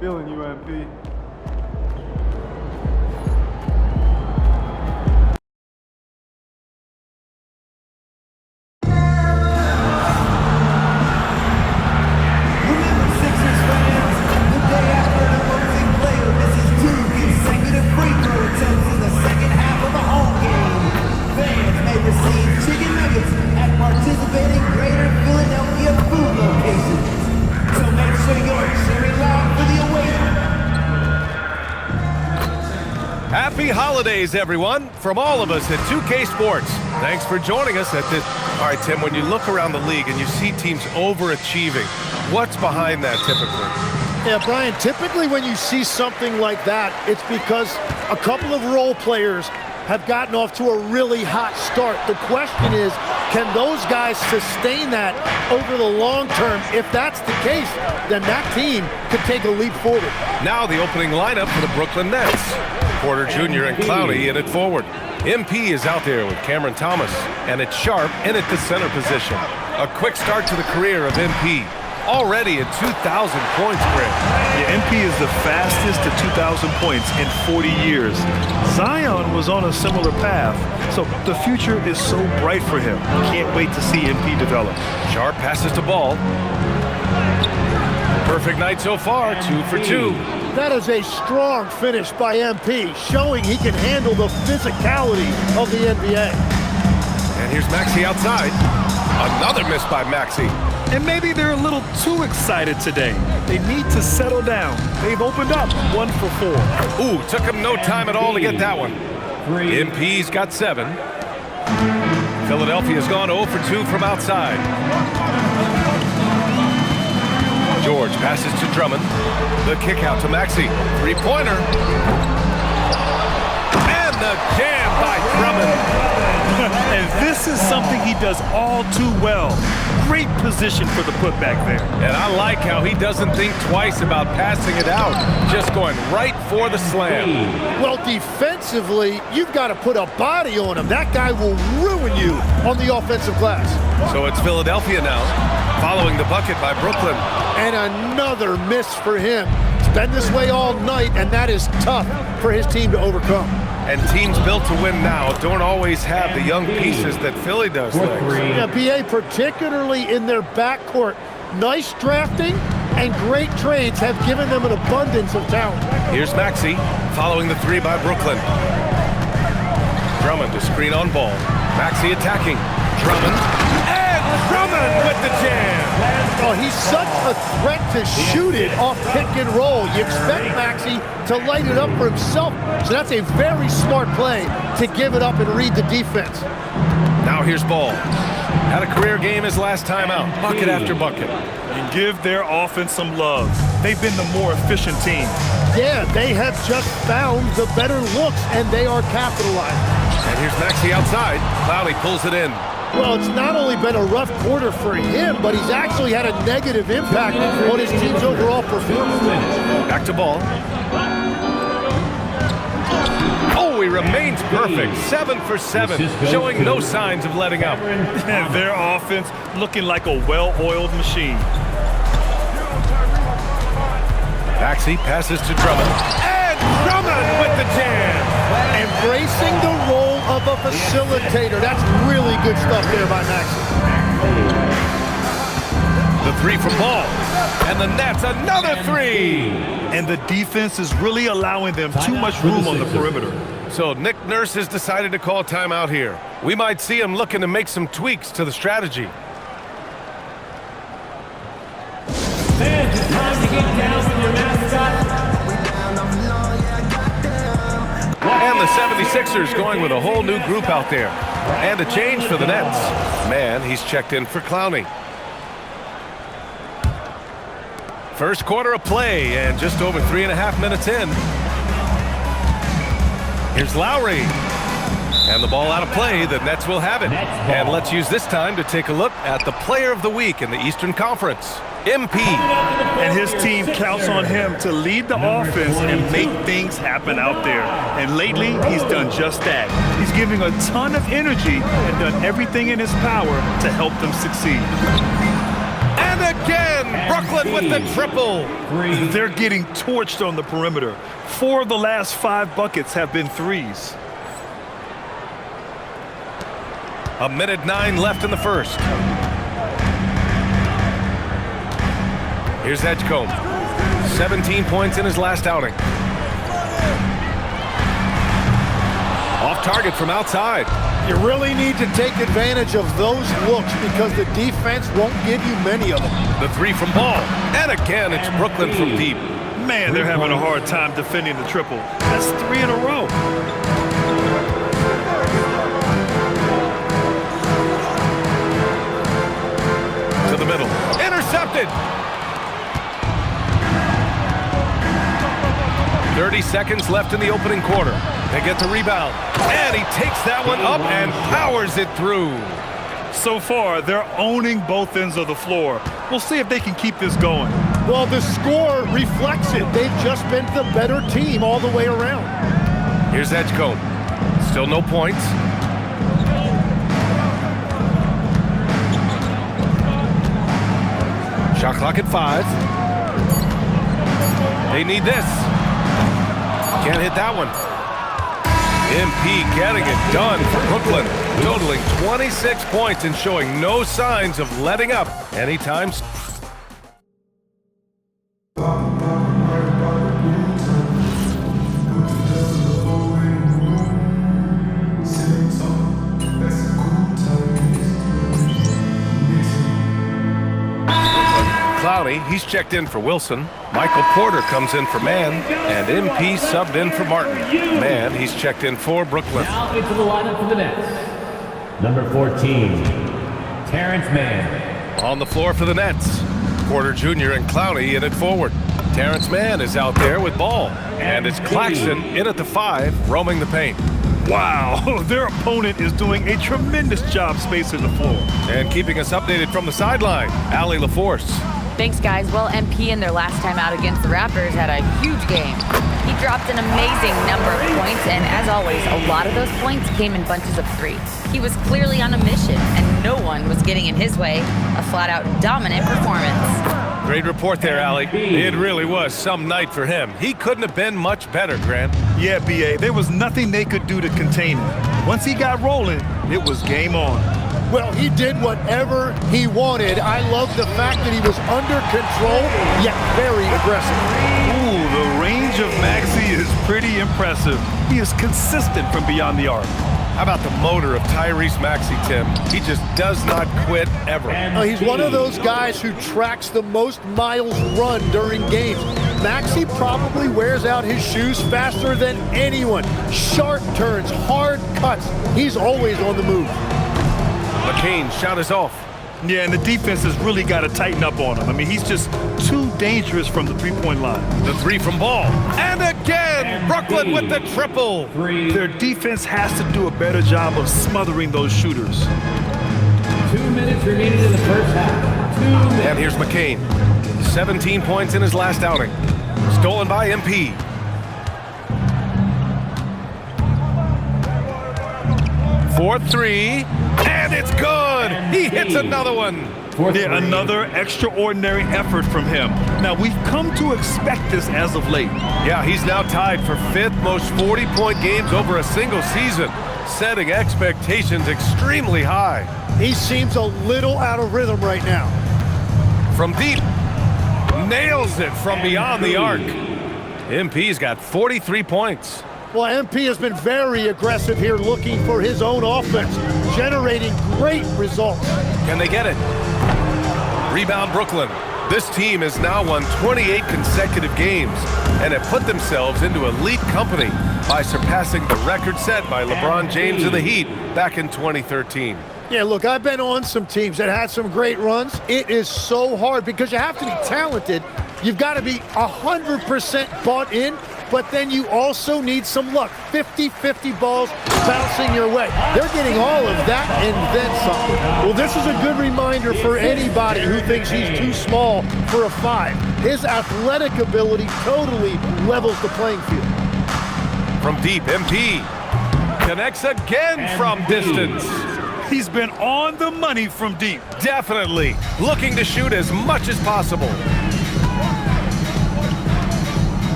Feeling you, MP. Happy holidays, everyone, from all of us at 2K Sports. Thanks for joining us at this. All right, Tim, when you look around the league and you see teams overachieving, what's behind that typically? Yeah, Brian, typically when you see something like that, it's because a couple of role players have gotten off to a really hot start. The question is, can those guys sustain that over the long term? If that's the case, then that team could take a leap forward. Now the opening lineup for the Brooklyn Nets. Porter Jr. and Clowney in it forward. MP is out there with Cameron Thomas, and it's Sharp in at the center position. A quick start to the career of MP. Already at 2,000 points, Greg. Yeah, MP is the fastest to 2,000 points in 40 years. Zion was on a similar path, so the future is so bright for him. Can't wait to see MP develop. Sharp passes the ball. Perfect night so far, 2 for 2. That is a strong finish by MP, showing he can handle the physicality of the NBA. And here's Maxey outside. Another miss by Maxey. And maybe they're a little too excited today. They need to settle down. They've opened up 1 for 4. Ooh, took him no time at all to get that one. MP's got 7. Philadelphia's gone 0 for 2 from outside. George passes to Drummond. The kick out to Maxey. Three-pointer. And the jam by Drummond. And this is something he does all too well. Great position for the putback there. And I like how he doesn't think twice about passing it out, just going right for the slam. Well, defensively, you've got to put a body on him. That guy will ruin you on the offensive glass. So it's Philadelphia now, following the bucket by Brooklyn. And another miss for him. It's been this way all night, and that is tough for his team to overcome. And teams built to win now don't always have the young pieces that Philly does. Yeah, BA, particularly in their backcourt. Nice drafting and great trades have given them an abundance of talent. Here's Maxey, following the 3 by Brooklyn. Drummond to screen on ball. Maxey attacking. Drummond. And Drummond with the jam. Oh, he's such a threat to shoot it off pick and roll. You expect Maxey to light it up for himself. So that's a very smart play to give it up and read the defense. Now here's Ball. Had a career game his last time out. Bucket after bucket. And give their offense some love. They've been the more efficient team. Yeah, they have just found the better looks, and they are capitalizing. And here's Maxey outside. Clowney pulls it in. Well, it's not only been a rough quarter for him, but he's actually had a negative impact on his team's overall performance. Back to Ball. Oh, he remains perfect. 7 for 7, showing no signs of letting up. Their offense looking like a well-oiled machine. Maxey passes to Drummond. And Drummond with the jam. Embracing the role of a facilitator. That's really good stuff there by Maxey. The 3 from Ball. And the Nets, another 3. And the defense is really allowing them too much room on the perimeter. So Nick Nurse has decided to call timeout here. We might see him looking to make some tweaks to the strategy. Fans, it's time to get down with your mascot. And the 76ers going with a whole new group out there. And a change for the Nets. Man, he's checked in for Clowney. First quarter of play and just over 3.5 minutes in. Here's Lowry. And the ball out of play. The Nets will have it. And let's use this time to take a look at the player of the week in the Eastern Conference. MP. And his team counts on him to lead the offense and make things happen out there. And lately, he's done just that. He's giving a ton of energy and done everything in his power to help them succeed. And again, Brooklyn with the triple. They're getting torched on the perimeter. 4 of the last 5 buckets have been threes. 1:09 left in the first. Here's Edgecombe. 17 points in his last outing. Off target from outside. You really need to take advantage of those looks because the defense won't give you many of them. The three from Ball. And again, it's Brooklyn from deep. Man, they're having a hard time defending the triple. That's 3 in a row. To the middle. Intercepted. 30 seconds left in the opening quarter. They get the rebound. And he takes that one up and powers it through. So far, they're owning both ends of the floor. We'll see if they can keep this going. Well, the score reflects it. They've just been the better team all the way around. Here's Edgecombe. Still no points. Shot clock at 5. They need this. Can't hit that one. MP getting it done for Brooklyn, totaling 26 points and showing no signs of letting up anytime soon. Clowney, he's checked in for Wilson. Michael Porter comes in for Mann, and MP subbed in for Martin. Mann, he's checked in for Brooklyn. Now into the lineup for the Nets. Number 14, Terrence Mann. On the floor for the Nets, Porter Jr. and Clowney in at forward. Terrence Mann is out there with Ball, and it's Claxton in at the 5, roaming the paint. Wow, their opponent is doing a tremendous job spacing the floor. And keeping us updated from the sideline, Allie LaForce. Thanks, guys. Well, MP in their last time out against the Raptors had a huge game. He dropped an amazing number of points, and as always, a lot of those points came in bunches of 3. He was clearly on a mission, and no one was getting in his way. A flat-out dominant performance. Great report there, Allie. It really was some night for him. He couldn't have been much better, Grant. Yeah, B.A., there was nothing they could do to contain him. Once he got rolling, it was game on. Well, he did whatever he wanted. I love the fact that he was under control, yet very aggressive. Ooh, the range of Maxey is pretty impressive. He is consistent from beyond the arc. How about the motor of Tyrese Maxey, Tim? He just does not quit ever. He's one of those guys who tracks the most miles run during games. Maxey probably wears out his shoes faster than anyone. Sharp turns, hard cuts. He's always on the move. McCain's shot is off. Yeah, and the defense has really got to tighten up on him. I mean, he's just too dangerous from the three-point line. The 3 from Ball. And again, Brooklyn with the triple. Their defense has to do a better job of smothering those shooters. 2 minutes remaining in the first half. 2 minutes. And here's McCain. 17 points in his last outing. Stolen by MP. For 3, and it's good. He hits another one. Yeah, another extraordinary effort from him. Now, we've come to expect this as of late. Yeah, he's now tied for 5th most 40-point games over a single season, setting expectations extremely high. He seems a little out of rhythm right now. From deep, nails it from beyond the arc. MP's got 43 points. Well, MP has been very aggressive here looking for his own offense, generating great results. Can they get it? Rebound Brooklyn. This team has now won 28 consecutive games and have put themselves into elite company by surpassing the record set by LeBron James and the Heat back in 2013. Yeah, look, I've been on some teams that had some great runs. It is so hard because you have to be talented. You've got to be 100% bought in, but then you also need some luck. 50-50 balls bouncing your way. They're getting all of that and then some. Well, this is a good reminder for anybody who thinks he's too small for a 5. His athletic ability totally levels the playing field. From deep, MP connects again from distance. He's been on the money from deep. Definitely. Looking to shoot as much as possible.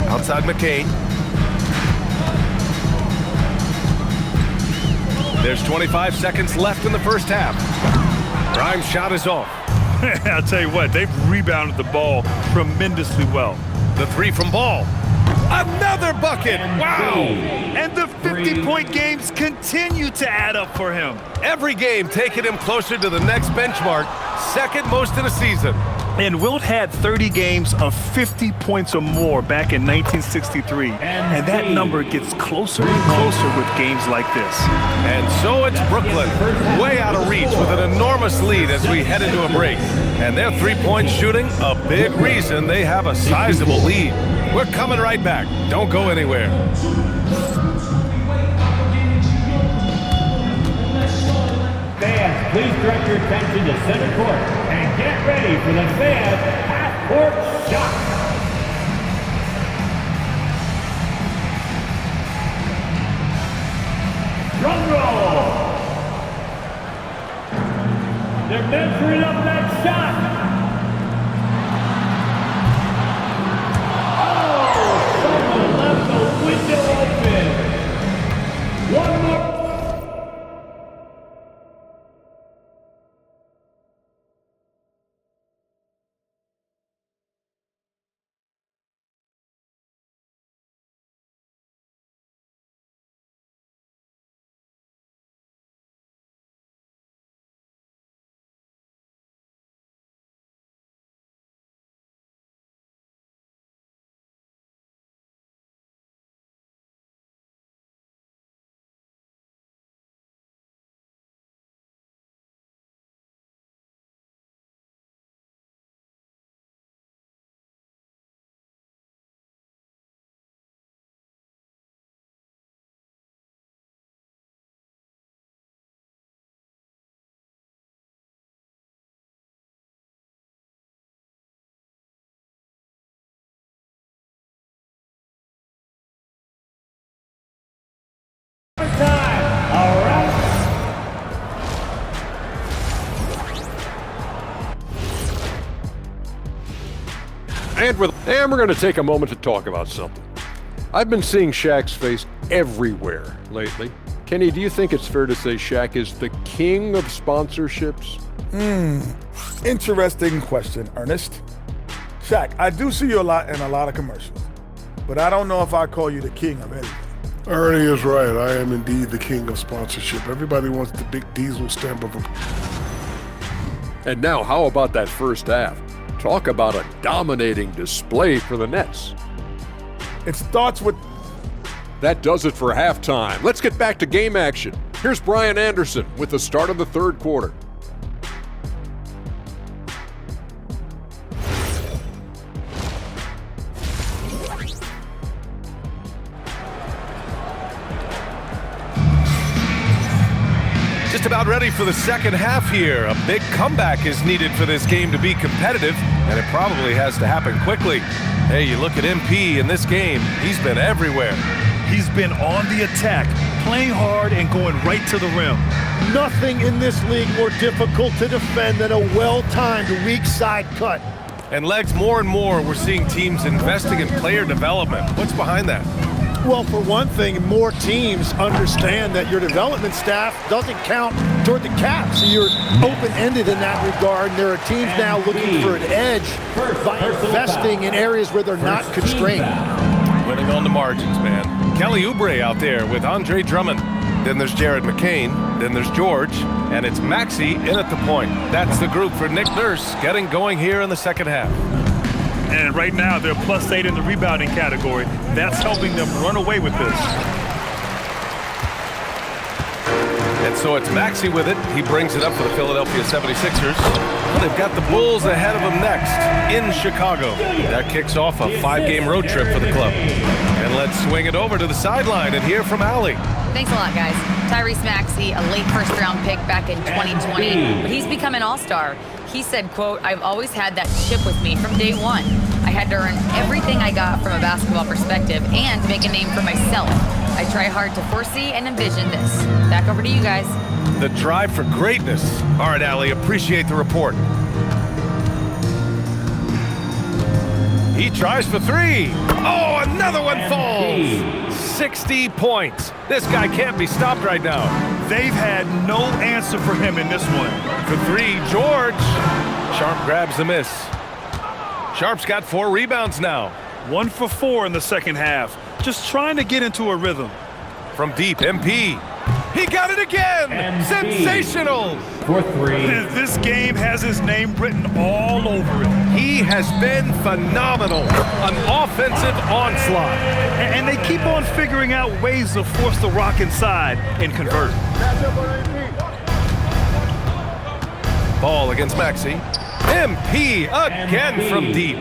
Outside McCain. There's 25 seconds left in the first half. Grimes' shot is off. I'll tell you what, they've rebounded the ball tremendously well. The three from Ball. Another bucket! Wow! And the 50-point games continue to add up for him. Every game taking him closer to the next benchmark, second most in the season. And Wilt had 30 games of 50 points or more back in 1963. And that number gets closer and closer with games like this. And so it's Brooklyn, way out of reach with an enormous lead as we head into a break. And their three-point shooting, a big reason they have a sizable lead. We're coming right back. Don't go anywhere. Fans, please direct your attention to center court and get ready for the fans half-court shot. Drum roll. They're measuring up that shot. Oh, someone left the window open. One more. And we're going to take a moment to talk about something. I've been seeing Shaq's face everywhere lately. Kenny, do you think it's fair to say Shaq is the king of sponsorships? Interesting question, Ernest. Shaq, I do see you a lot in a lot of commercials, but I don't know if I call you the king of anything. Ernie is right. I am indeed the king of sponsorship. Everybody wants the big diesel stamp of approval. And now, how about that first half? Talk about a dominating display for the Nets. It starts with... That does it for halftime. Let's get back to game action. Here's Brian Anderson with the start of the third quarter. Just about ready for the second half here. A big comeback is needed for this game to be competitive, and it probably has to happen quickly. Hey, you look at MP in this game, he's been everywhere. He's been on the attack, playing hard and going right to the rim. Nothing in this league more difficult to defend than a well-timed weak side cut. And Legs, more and more, we're seeing teams investing in player development. What's behind that? Well, for one thing, more teams understand that your development staff doesn't count toward the cap, so you're open-ended in that regard. And there are teams now looking for an edge by investing in areas where they're not constrained. Winning on the margins, man. Kelly Oubre out there with Andre Drummond. Then there's Jared McCain. Then there's George. And it's Maxey in at the point. That's the group for Nick Nurse getting going here in the second half. And right now, they're +8 in the rebounding category. That's helping them run away with this. And so it's Maxey with it. He brings it up for the Philadelphia 76ers. Well, they've got the Bulls ahead of them next in Chicago. That kicks off a 5-game road trip for the club. And let's swing it over to the sideline and hear from Allie. Thanks a lot, guys. Tyrese Maxey, a late first-round pick back in 2020, but he's become an all-star. He said, quote, "I've always had that chip with me from day one. I had to earn everything I got from a basketball perspective and make a name for myself. I try hard to foresee and envision this. Back over to you guys. The drive for greatness. All right, Allie, appreciate the report. He tries for three. Oh, another one falls. 60 points. This guy can't be stopped right now. They've had no answer for him in this one. For three, George. Sharp grabs the miss. Sharp's got 4 rebounds now. 1 for 4 in the second half. Just trying to get into a rhythm. From deep, MP. He got it again! MP. Sensational! For 3. This game has his name written all over it. He has been phenomenal. An offensive onslaught. And they keep on figuring out ways to force the rock inside and convert. Ball against Maxey. MP again from deep.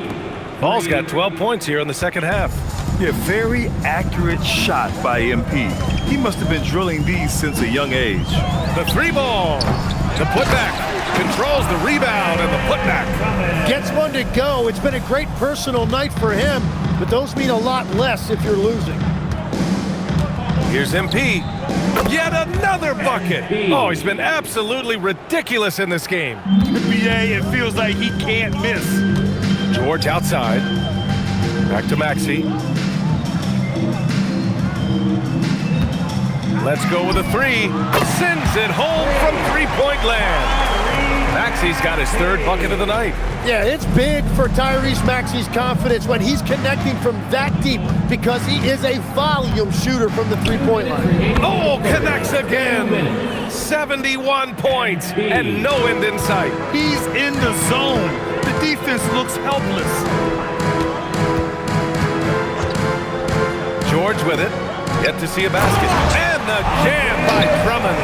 Ball's got 12 points here in the second half. Yeah, very accurate shot by MP. He must have been drilling these since a young age. The 3 ball. The putback. Controls the rebound and the putback. Gets one to go. It's been a great personal night for him, but those mean a lot less if you're losing. Here's MP. Yet another bucket. Oh, he's been absolutely ridiculous in this game. BA, it feels like he can't miss. George outside. Back to Maxey. Let's go with a 3. Sends it home from three-point land. Maxey's got his 3rd bucket of the night. Yeah, it's big for Tyrese Maxey's confidence when he's connecting from that deep because he is a volume shooter from the three-point line. Oh, connects again. 71 points and no end in sight. He's in the zone. The defense looks helpless. George with it. Yet to see a basket. And the jam by Drummond.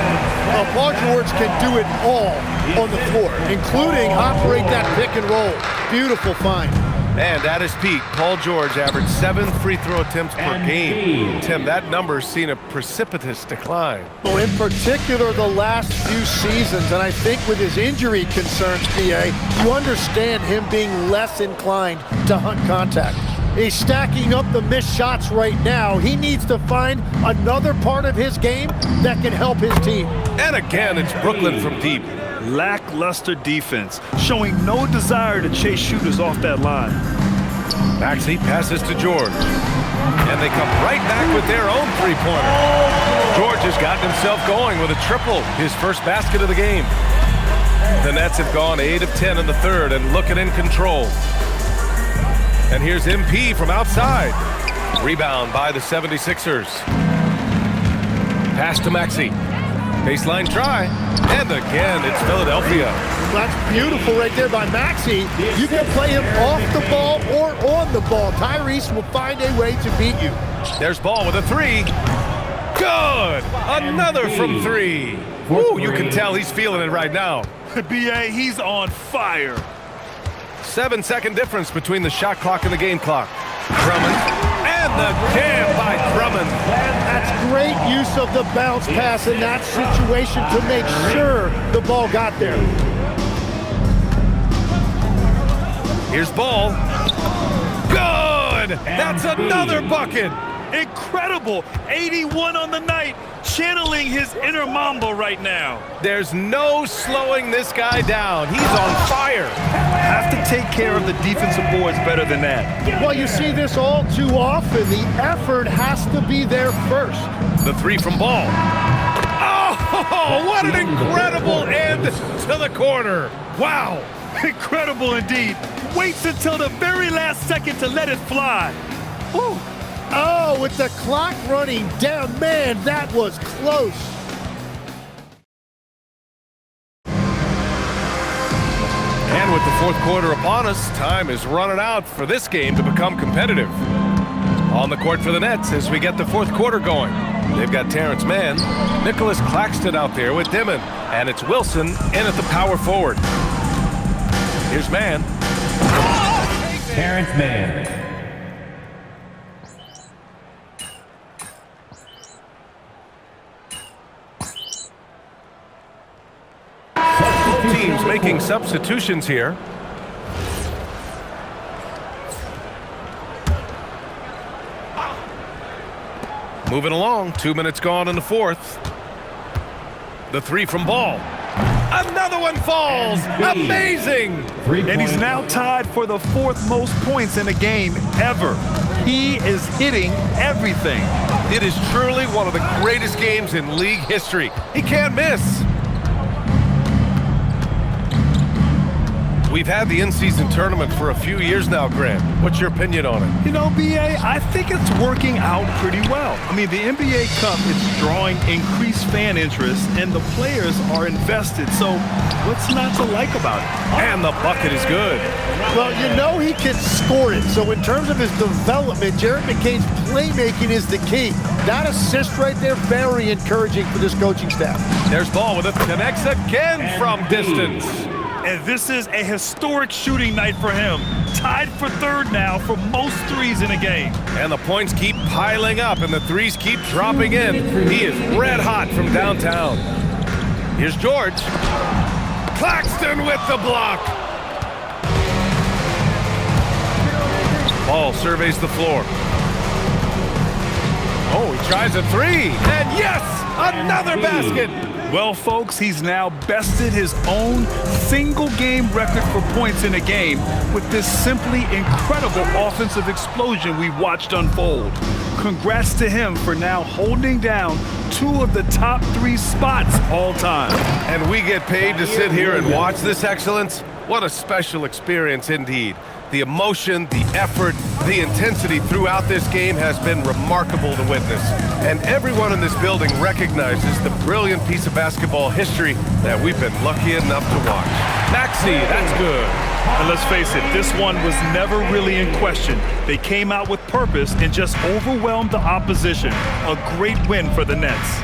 Paul George can do it all on the floor, including operate that pick and roll. Beautiful find. And at his peak, Paul George averaged 7 free throw attempts per game. Tim, that number's seen a precipitous decline. Well, in particular, the last few seasons, and I think with his injury concerns, PA, you understand him being less inclined to hunt contact. He's stacking up the missed shots right now. He needs to find another part of his game that can help his team. And again, it's Brooklyn from deep. Lackluster defense, showing no desire to chase shooters off that line. Maxey passes to George. And they come right back with their own three-pointer. George has gotten himself going with a triple, his first basket of the game. The Nets have gone 8 of 10 in the third and looking in control. And here's MP from outside. Rebound by the 76ers. Pass to Maxey. Baseline try. And again, it's Philadelphia. That's beautiful right there by Maxey. You can play him off the ball or on the ball. Tyrese will find a way to beat you. There's Ball with a 3. Good! Another from 3. Ooh, you can tell he's feeling it right now. BA, he's on fire. 7-second difference between the shot clock and the game clock. Drummond. And the jam by Drummond. That's great use of the bounce pass in that situation to make sure the ball got there. Here's Ball. Good! That's another bucket. Incredible! 81 on the night, channeling his inner Mamba right now. There's no slowing this guy down. He's on fire. Have to take care of the defensive boards better than that. Well, you see this all too often. The effort has to be there first. The 3 from Ball. Oh, what an incredible end to the corner. Wow, incredible indeed. Waits until the very last second to let it fly. Woo. Oh, with the clock running down, man, that was close. And with the fourth quarter upon us, time is running out for this game to become competitive. On the court for the Nets as we get the fourth quarter going. They've got Terrence Mann, Nicholas Claxton out there with Dimon, and it's Wilson in at the power forward. Here's Mann. Terrence Mann. Teams making substitutions here. Moving along, 2 minutes gone in the fourth. The three from Ball. Another one falls! Amazing! And he's now tied for the fourth most points in a game ever. He is hitting everything. It is truly one of the greatest games in league history. He can't miss. We've had the in-season tournament for a few years now, Grant. What's your opinion on it? You know, B.A., I think it's working out pretty well. I mean, the NBA Cup is drawing increased fan interest, and the players are invested. So what's not to like about it? And the bucket is good. Well, you know he can score it. So in terms of his development, Jared McCain's playmaking is the key. That assist right there, very encouraging for this coaching staff. There's Ball with it. Connects again from distance. And this is a historic shooting night for him. Tied for third now for most threes in a game. And the points keep piling up, and the threes keep dropping in. He is red hot from downtown. Here's George. Claxton with the block. Ball surveys the floor. Oh, he tries a three. And yes, another basket. Well, folks, he's now bested his own single-game record for points in a game with this simply incredible offensive explosion we watched unfold. Congrats to him for now holding down two of the top three spots all time. And we get paid to sit here and watch this excellence? What a special experience indeed. The emotion, the effort, the intensity throughout this game has been remarkable to witness. And everyone in this building recognizes the brilliant piece of basketball history that we've been lucky enough to watch. Maxey, that's good. And let's face it, this one was never really in question. They came out with purpose and just overwhelmed the opposition. A great win for the Nets.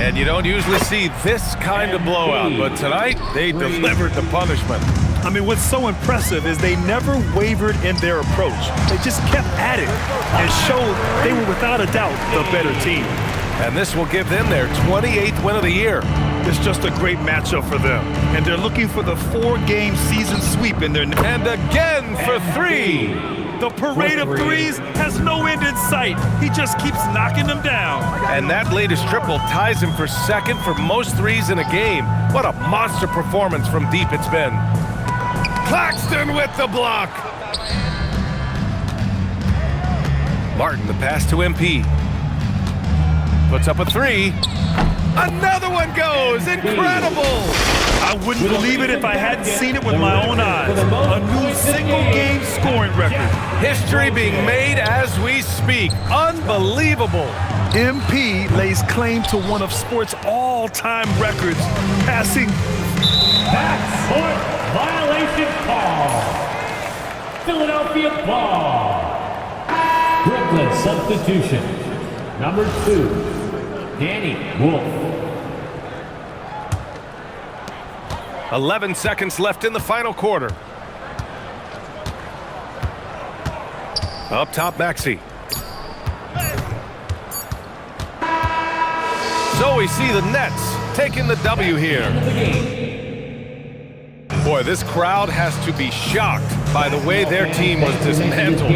And you don't usually see this kind of blowout, but tonight they delivered the punishment. I mean, what's so impressive is they never wavered in their approach. They just kept at it and showed they were without a doubt the better team. And this will give them their 28th win of the year. It's just a great matchup for them. And they're looking for the 4-game season sweep in their... And again for three. The parade of threes has no end in sight. He just keeps knocking them down. And that latest triple ties him for second for most threes in a game. What a monster performance from deep it's been. Claxton with the block. Martin, the pass to MP. Puts up a three. Another one goes. Incredible. I wouldn't believe it if I hadn't seen it with my own eyes. A new single-game scoring record. History being made as we speak. Unbelievable. MP lays claim to one of sports' all-time records, passing... Backcourt violation call. Philadelphia ball. Brooklyn substitution. Number 2, Danny Wolf. 11 seconds left in the final quarter. Up top, Maxey. So we see the Nets taking the W here. Boy, this crowd has to be shocked by the way their team was dismantled.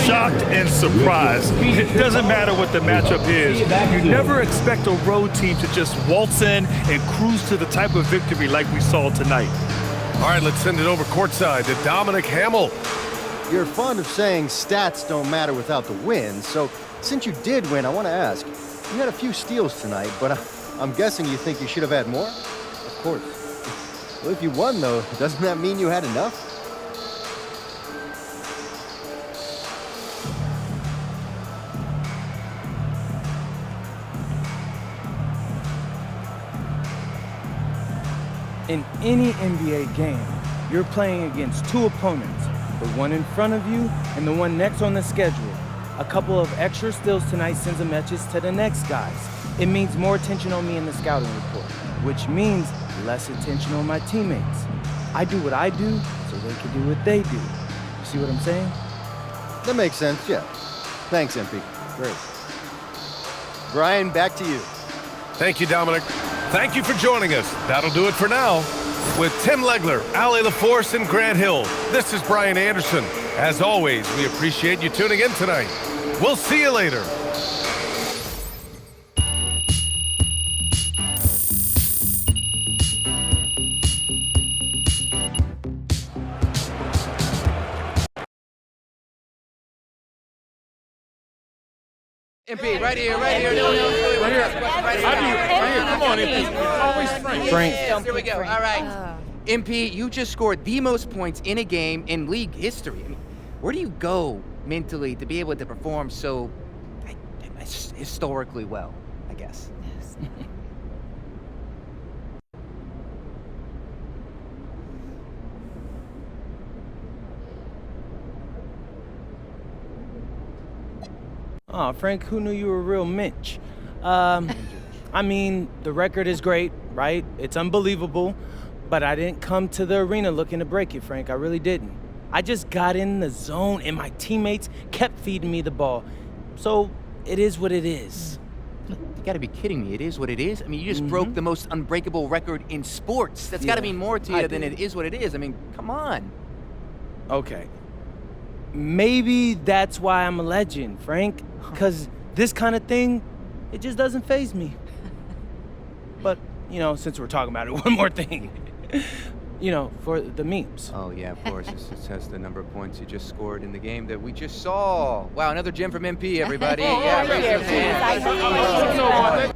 Shocked and surprised. It doesn't matter what the matchup is. You never expect a road team to just waltz in and cruise to the type of victory like we saw tonight. All right, let's send it over courtside to Dominic Hamill. You're fond of saying stats don't matter without the win, so since you did win, I want to ask, you had a few steals tonight, but I'm guessing you think you should have had more? Of course. Well, if you won, though, doesn't that mean you had enough? In any NBA game, you're playing against two opponents, the one in front of you and the one next on the schedule. A couple of extra steals tonight sends a message to the next guys. It means more attention on me in the scouting report, which means less attention on my teammates. I do what I do so they can do what they do. You see what I'm saying? That makes sense, yeah. Thanks, MP. Great. Brian, back to you. Thank you, Dominic. Thank you for joining us. That'll do it for now. With Tim Legler, Ali LaForce, and Grant Hill, this is Brian Anderson. As always, we appreciate you tuning in tonight. We'll see you later. MP, right here. No, right here. Come on, MP. Always Frank. Yes, here we go. All right. MP, you just scored the most points in a game in league history. I mean, where do you go mentally to be able to perform so historically well, I guess? Yes. Oh, Frank, who knew you were a real Minch? I mean, the record is great, right? It's unbelievable, but I didn't come to the arena looking to break it, Frank. I really didn't. I just got in the zone, and my teammates kept feeding me the ball. So it is what it is. You gotta be kidding me. It is what it is? I mean, you just broke the most unbreakable record in sports. That's gotta mean more to you than it is what it is. I mean, come on. Okay. Maybe that's why I'm a legend, Frank. Because this kind of thing, it just doesn't faze me. But, since we're talking about it, one more thing. For the memes. Oh, yeah, of course. It says the number of points you just scored in the game that we just saw. Wow, another gem from MP, everybody. Yeah, raise your hands.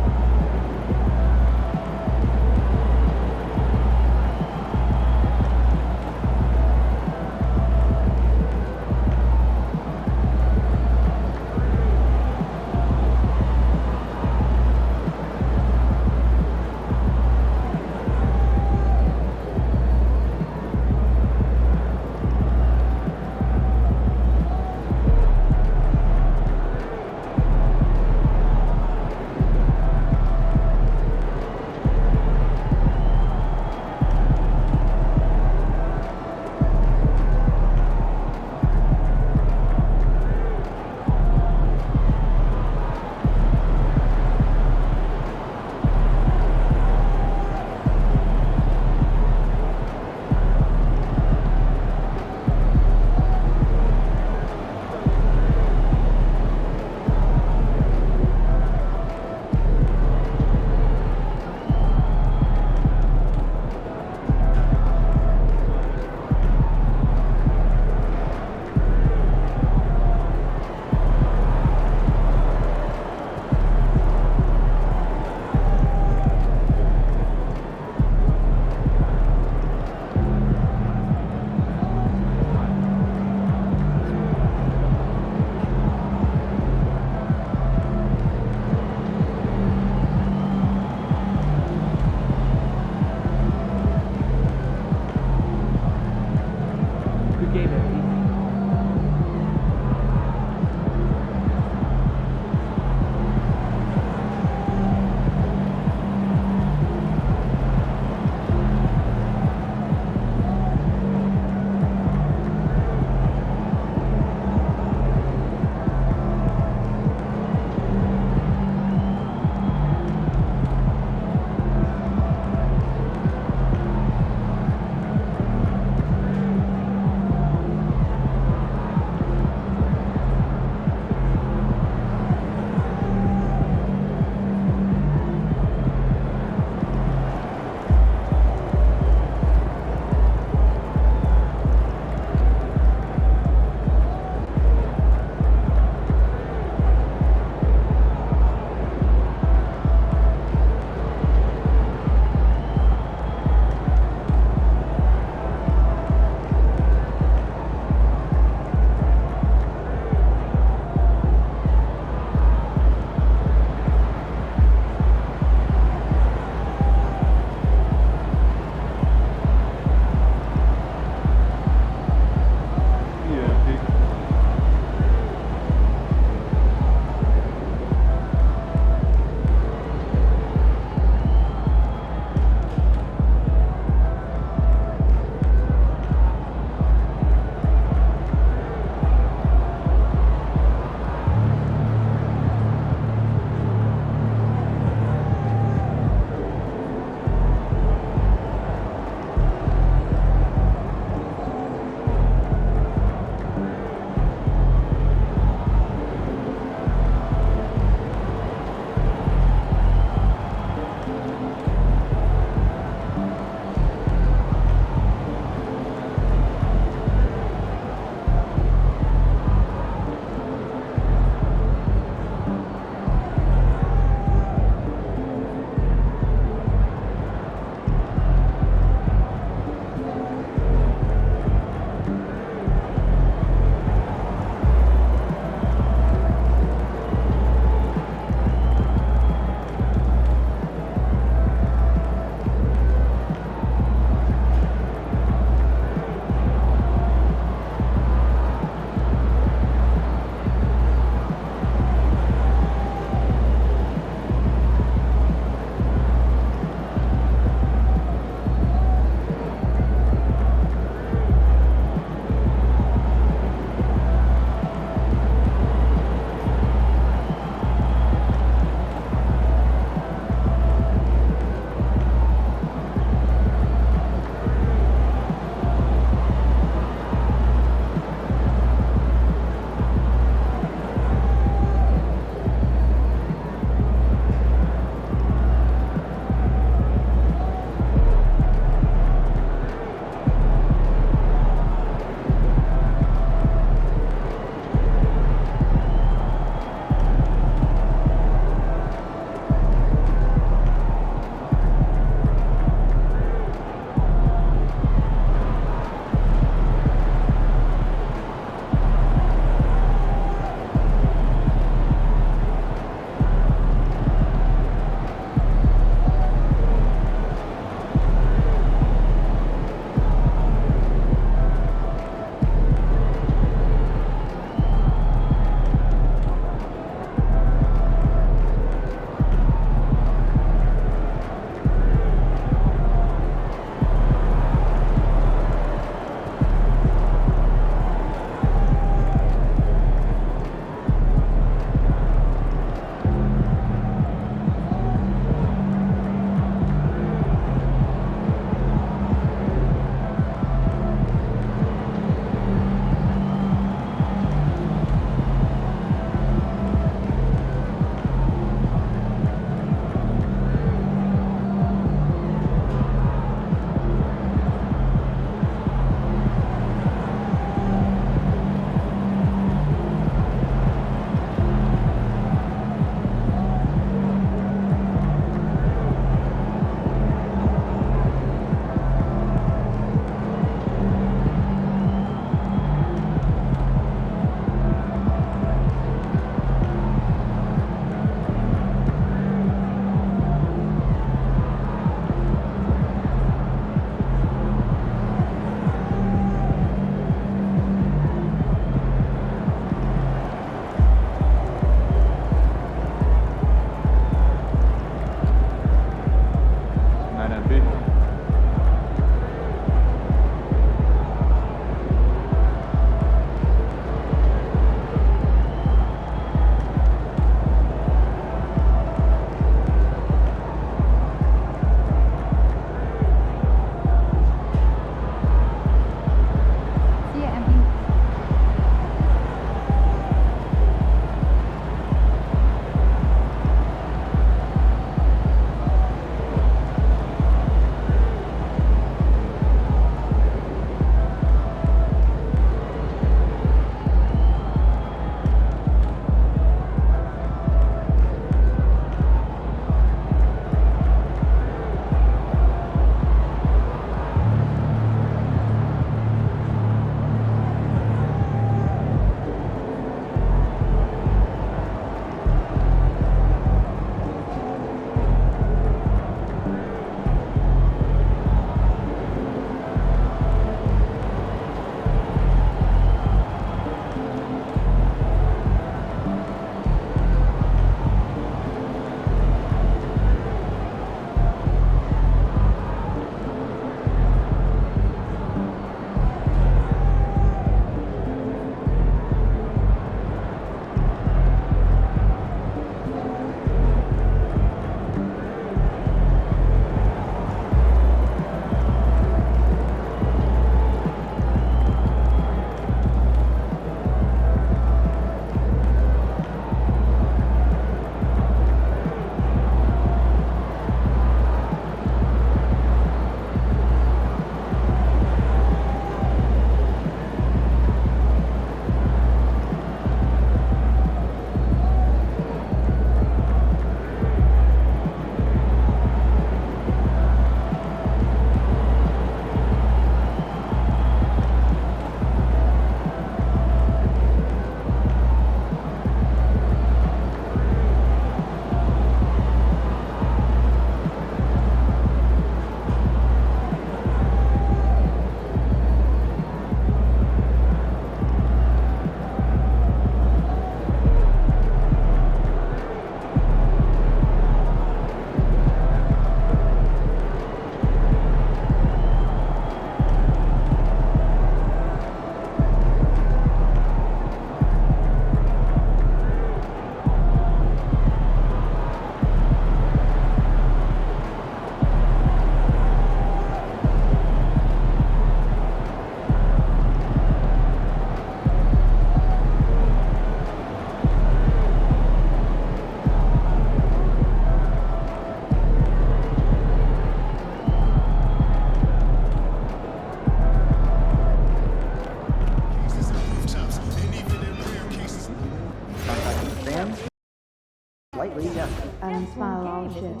Slightly, yeah. And smile all shit.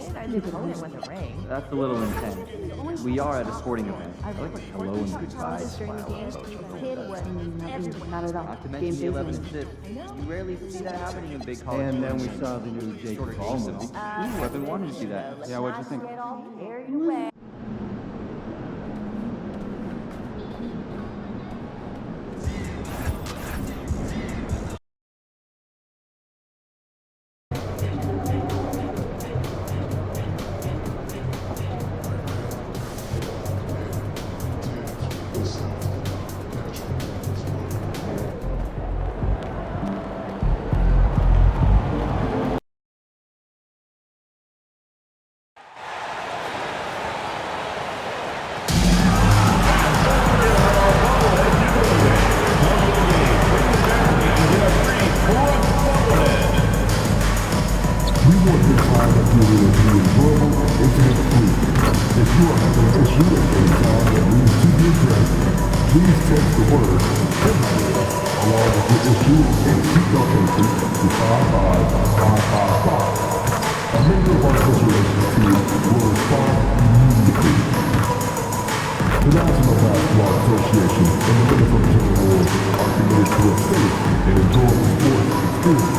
That's a little intense. We are at a sporting event. I like hello and goodbye smile approach on the Not at all. Not to mention the 11 assists. You rarely see that happening in big college. And then we saw the new Jake Paul movie. I've been wanting to see that. Yeah, what'd you think? Please text the word along with your issue and seatbelt entry to 55555. A member of our special relations team will respond immediately. The National Basketball Association and the Minnesota Timberwolves are committed to a safe and enjoyable sports experience.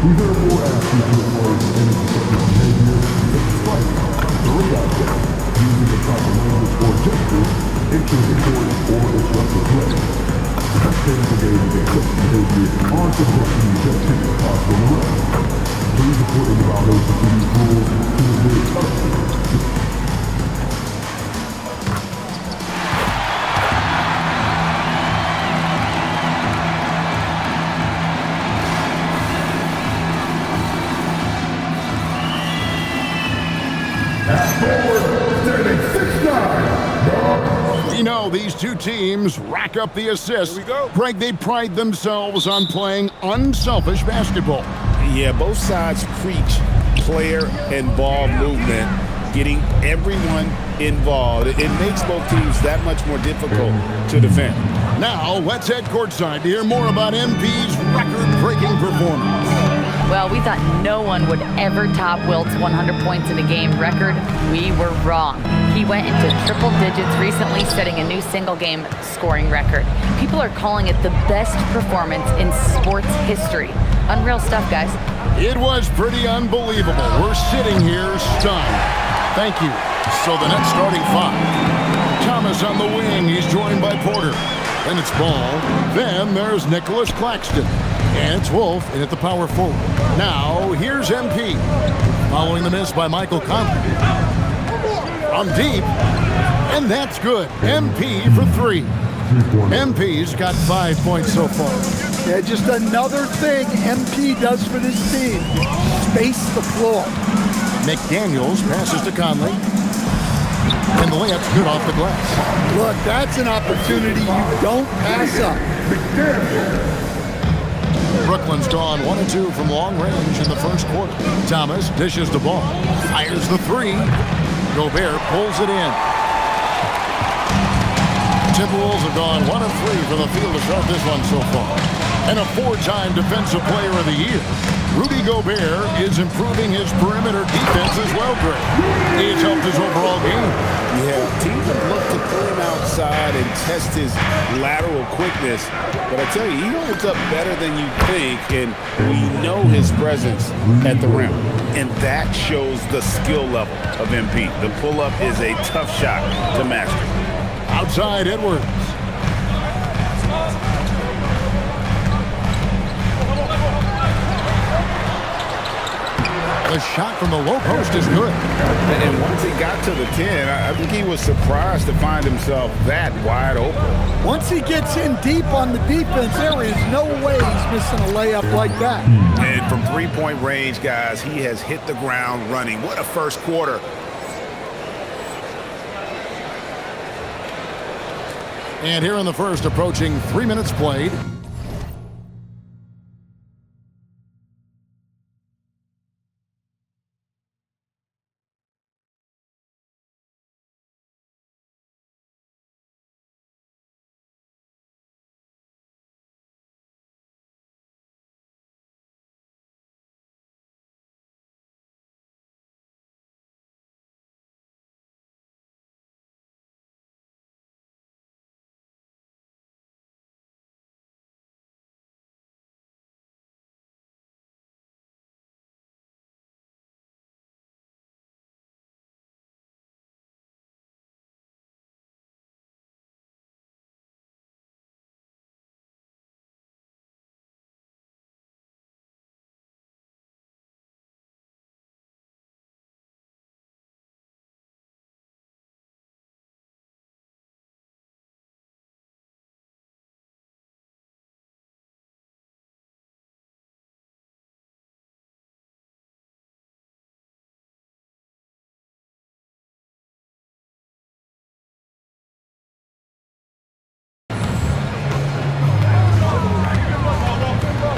We therefore ask you to avoid any deceptive behavior such as fighting, the radar check, using improper language or gestures, entering the court, or disruptive play. Spectators engaging in such behavior are subject to the ejection and possible arrest. Please report any violations of these rules to the nearest officer. We know these two teams rack up the assists. Greg, they pride themselves on playing unselfish basketball. Yeah, both sides preach player-involved movement, getting everyone involved. It makes both teams that much more difficult to defend. Now, let's head courtside to hear more about MP's record-breaking performance. Well, we thought no one would ever top Wilt's 100 points in a game record. We were wrong. He went into triple digits recently, setting a new single-game scoring record. People are calling it the best performance in sports history. Unreal stuff, guys. It was pretty unbelievable. We're sitting here stunned. Thank you. So the next starting five. Thomas on the wing. He's joined by Porter. Then it's Ball. Then there's Nicholas Claxton. And it's Wolf in at the power forward. Now, here's MP. Following the miss by Michael Conley. From deep. And that's good. MP for three. MP's got 5 points so far. Yeah, just another thing MP does for this team. Space the floor. McDaniels passes to Conley. And the layup's good off the glass. Look, that's an opportunity you don't pass up. Brooklyn's gone 1 and 2 from long range in the first quarter. Thomas dishes the ball. Fires the three. Gobert pulls it in. Timberwolves have gone 1 of 3 from the field to start this one so far. And a 4-time Defensive Player of the Year. Rudy Gobert is improving his perimeter defense as well, Greg. It's helped his overall game. Yeah, teams have looked to pull him outside and test his lateral quickness. But I tell you, he holds up better than you think, and we know his presence at the rim. And that shows the skill level of MP. The pull-up is a tough shot to master. Outside Edwards. The shot from the low post is good. And once he got to the 10, I think he was surprised to find himself that wide open. Once he gets in deep on the defense, there is no way he's missing a layup like that. And from three-point range, guys, he has hit the ground running. What a first quarter. And here in the first, approaching 3 minutes played.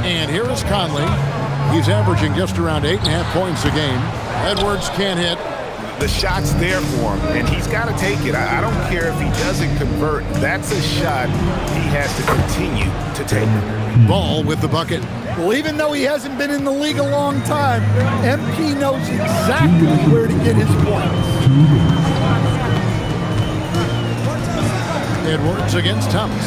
And here is Conley. He's averaging just around 8.5 points a game. Edwards can't hit. The shot's there for him, and he's got to take it. I don't care if he doesn't convert. That's a shot he has to continue to take. Ball with the bucket. Well, even though he hasn't been in the league a long time, MP knows exactly where to get his points. Edwards against Thomas.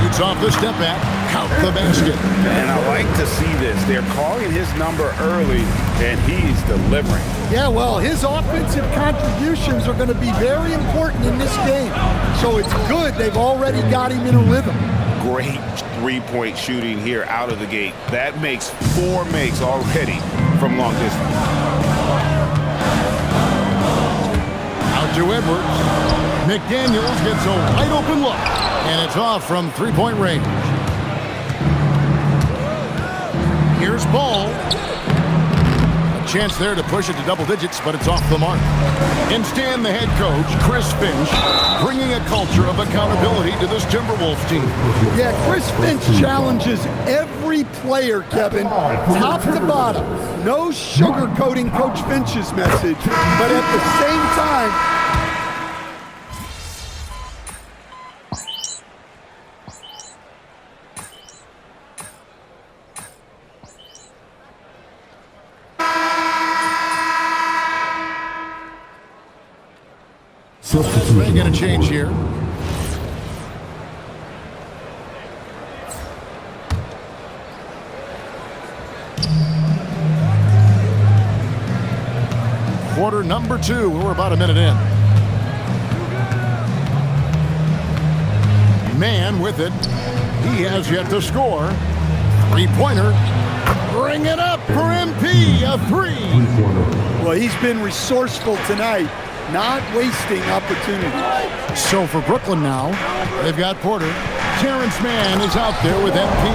Shoots off the step back. Count the basket. And I like to see this. They're calling his number early, and he's delivering. Yeah, well, his offensive contributions are going to be very important in this game. So it's good they've already got him in a rhythm. Great three-point shooting here out of the gate. That makes 4 makes already from long distance. Out to Edwards. McDaniels gets a wide open look, and it's off from three-point range. Here's Ball. A chance there to push it to double digits, but it's off the mark. Instead, the head coach, Chris Finch, bringing a culture of accountability to this Timberwolves team. Yeah, Chris Finch challenges every player, Kevin, top to bottom. No sugarcoating Coach Finch's message, but at the same time, making a change here. Quarter number 2. We're about a minute in. Man with it. He has yet to score. Three-pointer. Bring it up for MP. A 3. Well, he's been resourceful tonight. Not wasting opportunity. So for Brooklyn now, they've got Porter. Terrence Mann is out there with MP.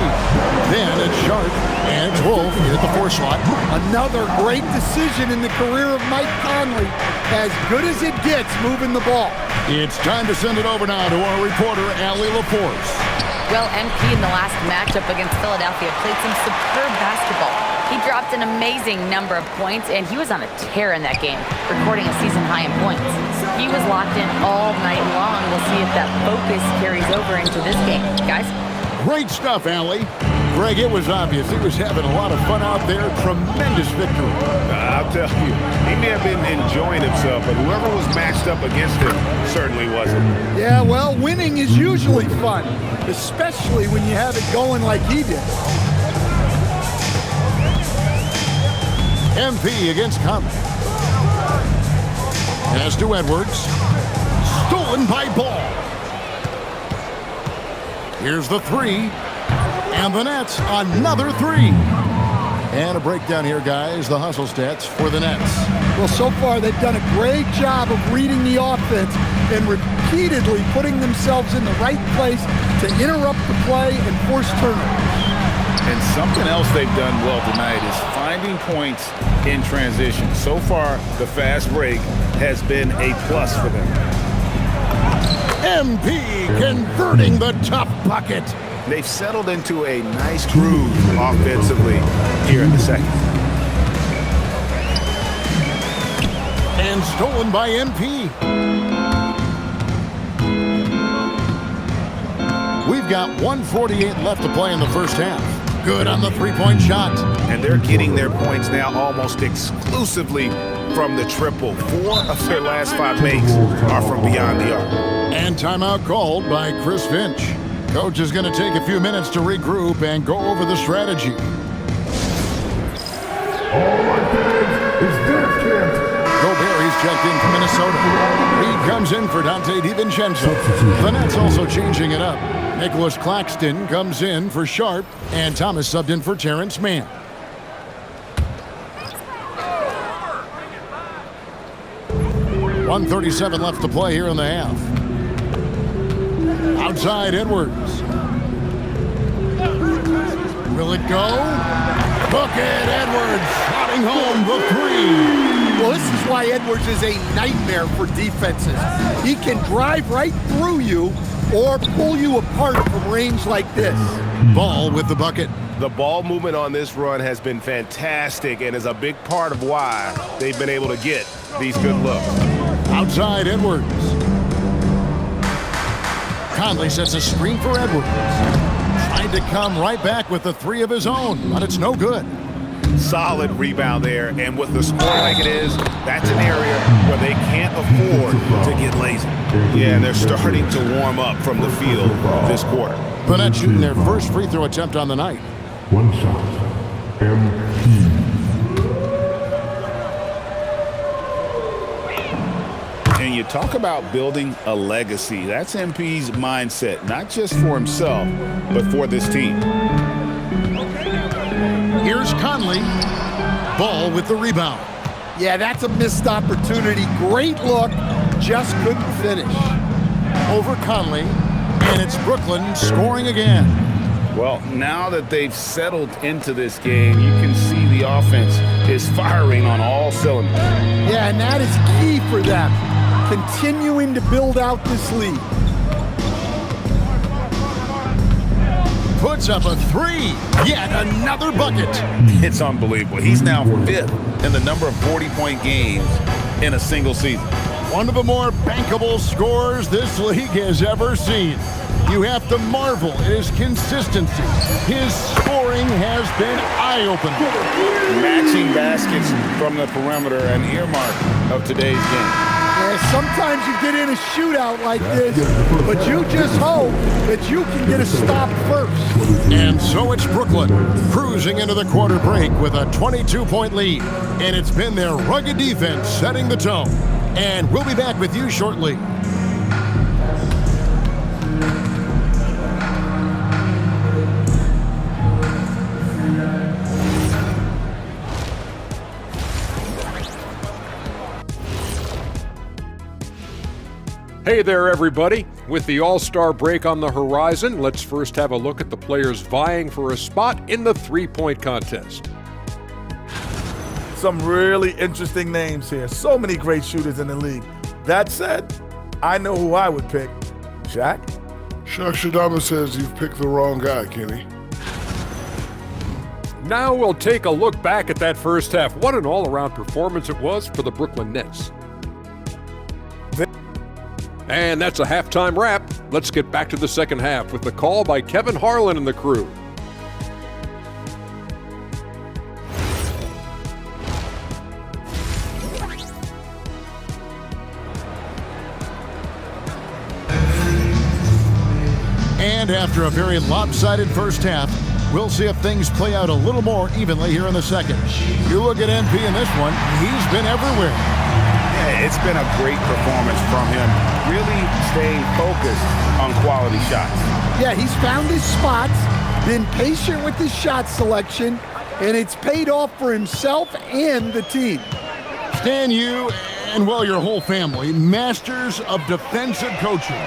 Then it's Sharp and it's Wolf at the 4 slot. Another great decision in the career of Mike Conley. As good as it gets moving the ball. It's time to send it over now to our reporter, Allie LaForce. Well, MP in the last matchup against Philadelphia played some superb basketball. He dropped an amazing number of points, and he was on a tear in that game, recording a season high in points. He was locked in all night long. We'll see if that focus carries over into this game. Guys? Great stuff, Allie. Greg, it was obvious. He was having a lot of fun out there. Tremendous victory. I'll tell you, he may have been enjoying himself, but whoever was matched up against him certainly wasn't. Yeah, well, winning is usually fun, especially when you have it going like he did. MP against Conley. Pass to Edwards. Stolen by Ball. Here's the 3. And the Nets, another 3. And a breakdown here, guys. The hustle stats for the Nets. Well, so far they've done a great job of reading the offense and repeatedly putting themselves in the right place to interrupt the play and force turnovers. And something else they've done well tonight is finding points in transition. So far, the fast break has been a plus for them. MP converting the tough bucket. They've settled into a nice groove offensively here in the second. And stolen by MP. We've got 1:48 left to play in the first half. Good on the three-point shot. And they're getting their points now almost exclusively from the triple. 4 of their last 5 makes are from beyond the arc. And timeout called by Chris Finch. Coach is going to take a few minutes to regroup and go over the strategy. Gobert, he's checked in from Minnesota. Reed comes in for Dante DiVincenzo. The Nets also changing it up. Nicholas Claxton comes in for Sharp, and Thomas subbed in for Terrence Mann. .137 left to play here in the half. Outside Edwards. Will it go? Look at Edwards shotting home the 3. Well, this is why Edwards is a nightmare for defenses. He can drive right through you or pull you apart from range like this. Ball with the bucket. The ball movement on this run has been fantastic and is a big part of why they've been able to get these good looks. Outside Edwards. Conley sets a screen for Edwards. Trying to come right back with the three of his own, but it's no good. Solid rebound there, and with the score like it is, that's an area where they can't afford to get lazy. Yeah, and they're starting to warm up from the field this quarter. The Nets shooting their first free throw attempt on the night. One shot. MP. And you talk about building a legacy. That's MP's mindset, not just for himself, but for this team. Here's Conley. Ball with the rebound. Yeah, that's a missed opportunity. Great look, just couldn't finish. Over Conley, and it's Brooklyn scoring again. Well, now that they've settled into this game, you can see the offense is firing on all cylinders. Yeah, and that is key for them, continuing to build out this lead. Puts up a three. Yet another bucket. It's unbelievable. He's now 5th in the number of 40-point games in a single season. One of the more bankable scorers this league has ever seen. You have to marvel at his consistency. His scoring has been eye-opening. Matching baskets from the perimeter, an earmark of today's game. Yeah, sometimes you get in a shootout like this, but you just hope that you can get a stop first. And so it's Brooklyn, cruising into the quarter break with a 22-point lead. And it's been their rugged defense setting the tone. And we'll be back with you shortly. Hey there, everybody. With the All-Star break on the horizon, let's first have a look at the players vying for a spot in the three-point contest. Some really interesting names here. So many great shooters in the league. That said, I know who I would pick. Shaq? Shaq Shadama says you've picked the wrong guy, Kenny. Now we'll take a look back at that first half. What an all-around performance it was for the Brooklyn Nets. And that's a halftime wrap. Let's get back to the second half with the call by Kevin Harlan and the crew. And after a very lopsided first half, we'll see if things play out a little more evenly here in the second. You look at MP in this one, he's been everywhere. Yeah, it's been a great performance from him. Really staying focused on quality shots. Yeah, he's found his spots, been patient with his shot selection, and it's paid off for himself and the team. Stan, you and, well, your whole family, masters of defensive coaching.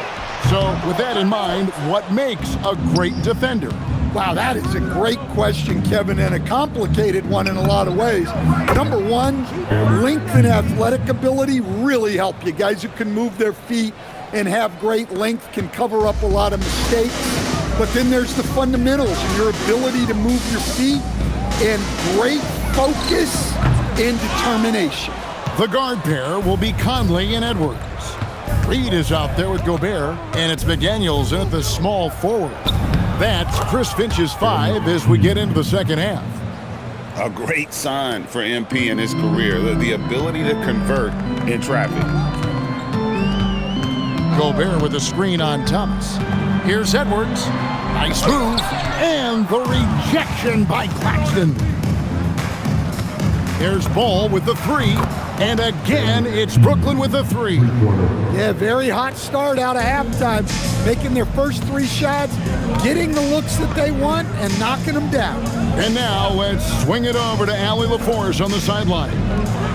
So with that in mind, what makes a great defender? Wow, that is a great question, Kevin, and a complicated one in a lot of ways. Number one, length and athletic ability really help you. Guys who can move their feet and have great length can cover up a lot of mistakes. But then there's the fundamentals, your ability to move your feet and great focus and determination. The guard pair will be Conley and Edwards. Reed is out there with Gobert, and it's McDaniels at the small forward. That's Chris Finch's 5 as we get into the second half. A great sign for MP in his career, the ability to convert in traffic. Gobert with a screen on Thomas. Here's Edwards. Nice move. And the rejection by Claxton. There's Ball with the 3. And again, it's Brooklyn with a 3. Yeah, very hot start out of halftime. Making their first 3 shots, getting the looks that they want, and knocking them down. And now let's swing it over to Allie LaForce on the sideline.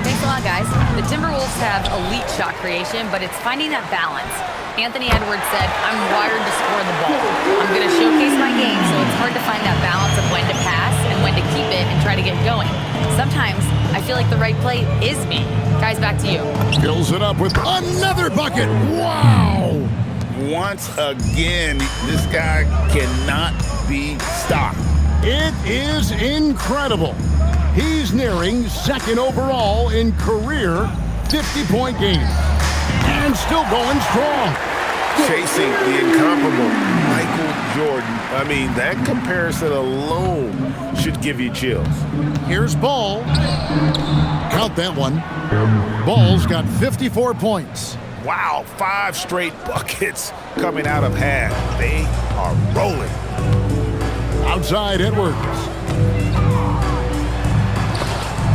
Thanks a lot, guys. The Timberwolves have elite shot creation, but it's finding that balance. Anthony Edwards said, I'm wired to score the ball. I'm going to showcase my game, so it's hard to find that balance of when to pass and when to keep it and try to get going. Sometimes I feel like the right play is me. Guys, back to you. Fills it up with another bucket. Wow! Once again, this guy cannot be stopped. It is incredible. He's nearing second overall in career 50-point games. And still going strong. Chasing the incomparable Michael Jordan. I mean, that comparison alone should give you chills. Here's Ball. Count that one. Ball's got 54 points. Wow, 5 straight buckets coming out of half. They are rolling. Outside Edwards.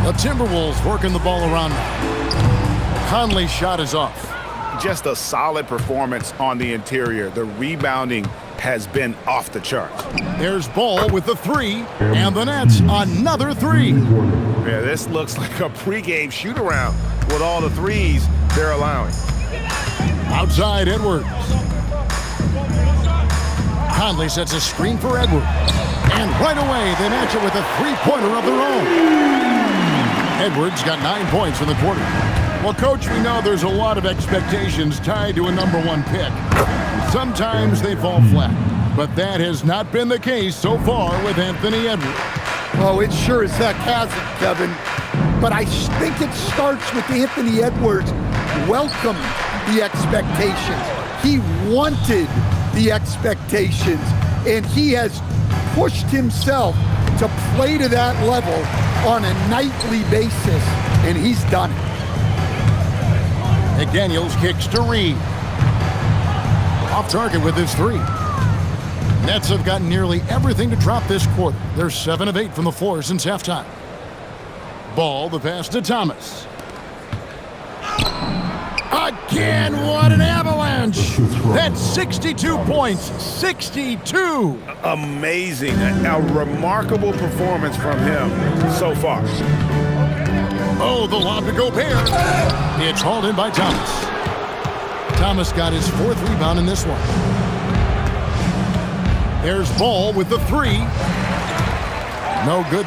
The Timberwolves working the ball around now. Conley's shot is off. Just a solid performance on the interior. The rebounding has been off the charts. There's Ball with the 3, and the Nets another 3. Yeah, this looks like a pregame shoot-around with all the threes they're allowing. Outside Edwards. Conley sets a screen for Edwards. And right away, they match it with a three-pointer of their own. Edwards got 9 points in the quarter. Well, Coach, we know there's a lot of expectations tied to a #1 pick. Sometimes they fall flat, but that has not been the case so far with Anthony Edwards. Oh, it sure as heck hasn't, Kevin. But I think it starts with Anthony Edwards welcomed the expectations. He wanted the expectations, and he has pushed himself to play to that level on a nightly basis, and he's done it. McDaniels kicks to Reed. Off target with his 3. Nets have gotten nearly everything to drop this quarter. They're 7 of 8 from the floor since halftime. Ball, the pass to Thomas. Again, what an avalanche! That's 62 points, 62! Amazing, a remarkable performance from him so far. Oh, the lob to Gobert. It's hauled in by Thomas. Thomas got his 4th rebound in this one. There's Ball with the 3. No good.